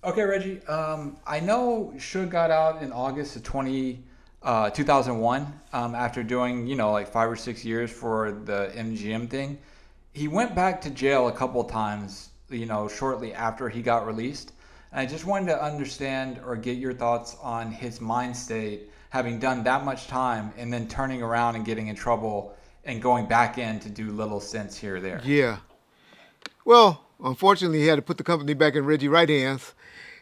Okay, Reggie. I know Suge got out in August of 2001 after doing, like 5 or 6 years for the MGM thing. He went back to jail a couple times, shortly after he got released. And I just wanted to understand or get your thoughts on his mind state, having done that much time and then turning around and getting in trouble and going back in to do little stints here or there. Yeah. Well, unfortunately, he had to put the company back in Reggie Wright hands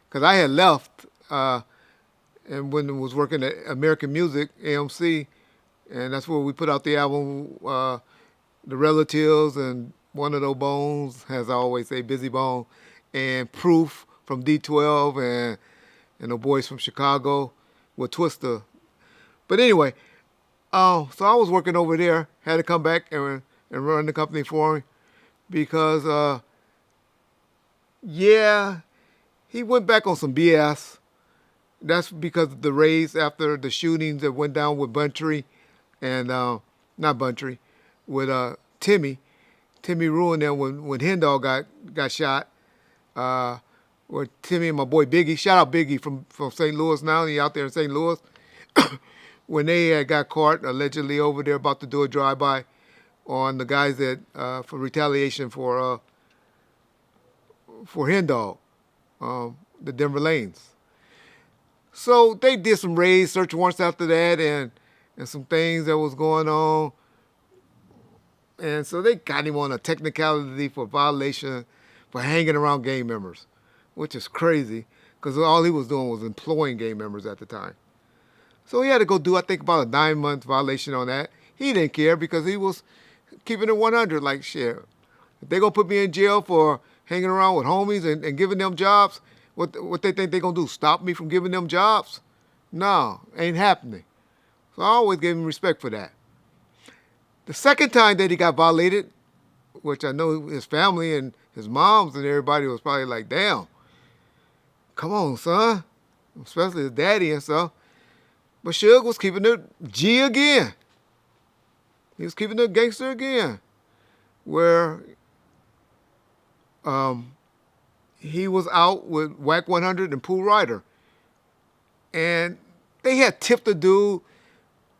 because I had left and when I was working at American Music, AMC, and that's where we put out the album, The Relatives, and One of Those Bones, as I always say, Busy Bone, and Proof from D12, and the boys from Chicago with Twister. But anyway, so I was working over there, had to come back and run the company for him because, yeah, he went back on some BS. That's because of the raids after the shootings that went down with Buntry and not Buntry, with Timmy. Timmy ruined them when Hendall got shot. Uh, with Timmy and my boy Biggie. Shout out Biggie from St. Louis now. He out there in St. Louis. When they had got caught allegedly over there about to do a drive-by on the guys that for retaliation for Hendall, the Denver Lanes. So they did some raids, search warrants after that, and some things that was going on. And so they got him on a technicality for violation for hanging around gang members, which is crazy because all he was doing was employing gang members at the time. So he had to go do, I think, about a 9 month violation on that. He didn't care because he was keeping it 100. Like, shit, if they gonna put me in jail for hanging around with homies and giving them jobs, what they think they gonna do? Stop me from giving them jobs? No, ain't happening. So I always gave him respect for that. The second time that he got violated, which I know his family and his moms and everybody was probably like, damn, come on, son. Especially his daddy and stuff. But Suge was keeping it G again. He was keeping it gangster again. Where um, he was out with Whack 100 and Pooh Ryder. And they had tipped the dude,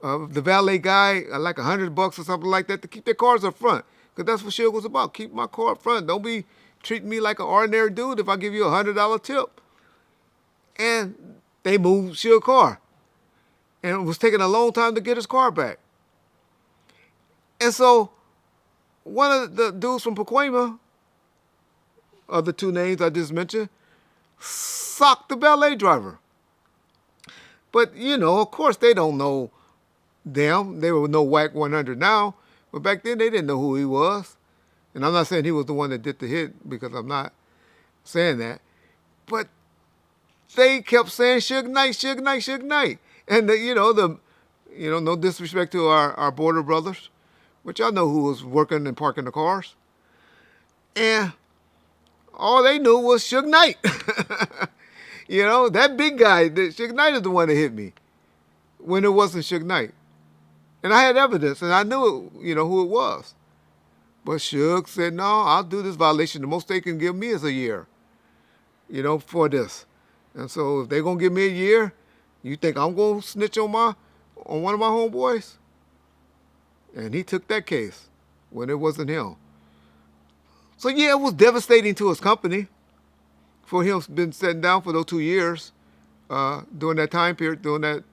the valet guy, like $100 or something like that to keep their cars up front. Because that's what Suge was about. Keep my car up front. Don't be treating me like an ordinary dude if I give you $100 tip. And they moved Suge's car. And it was taking a long time to get his car back. And so one of the dudes from Pacoima, of the two names I just mentioned, socked the valet driver. But, of course, they don't know them. They would know Whack 100 now. But back then, they didn't know who he was. And I'm not saying he was the one that did the hit because I'm not saying that. But they kept saying Suge Knight, Suge Knight, Suge Knight. And, no disrespect to our border brothers, which I know who was working and parking the cars. And all they knew was Suge Knight. That big guy, Suge Knight is the one that hit me when it wasn't Suge Knight. And I had evidence, and I knew, who it was. But Suge said, no, I'll do this violation. The most they can give me is a year, for this. And so if they're going to give me a year, you think I'm going to snitch on one of my homeboys? And he took that case when it wasn't him. So, yeah, it was devastating to his company for him been sitting down for those 2 years during that time period, during that,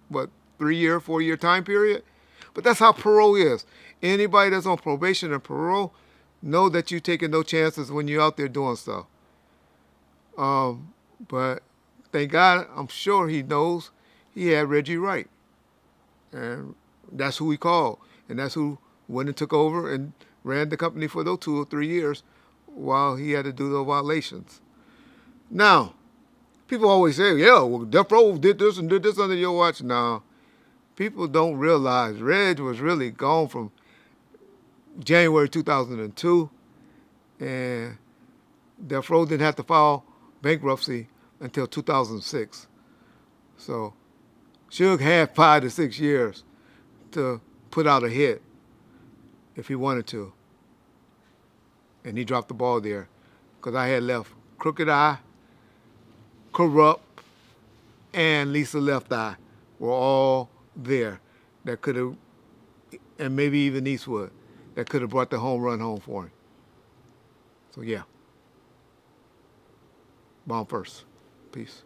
3 year, 4 year time period. But that's how parole is. Anybody that's on probation and parole know that you're taking no chances when you're out there doing stuff. But thank God, I'm sure he knows he had Reggie Wright. And that's who he called. And that's who went and took over and ran the company for those 2 or 3 years while he had to do those violations. Now, people always say, yeah, well, Death Row did this and did this under your watch. No, people don't realize Reg was really gone from January 2002, and Death Row didn't have to file bankruptcy until 2006. So Suge had 5 to 6 years to put out a hit if he wanted to. And he dropped the ball there because I had left Crooked Eye, Corrupt, and Lisa Left Eye were all there that could have, and maybe even Eastwood, that could have brought the home run home for him. So yeah, bomb first. Peace.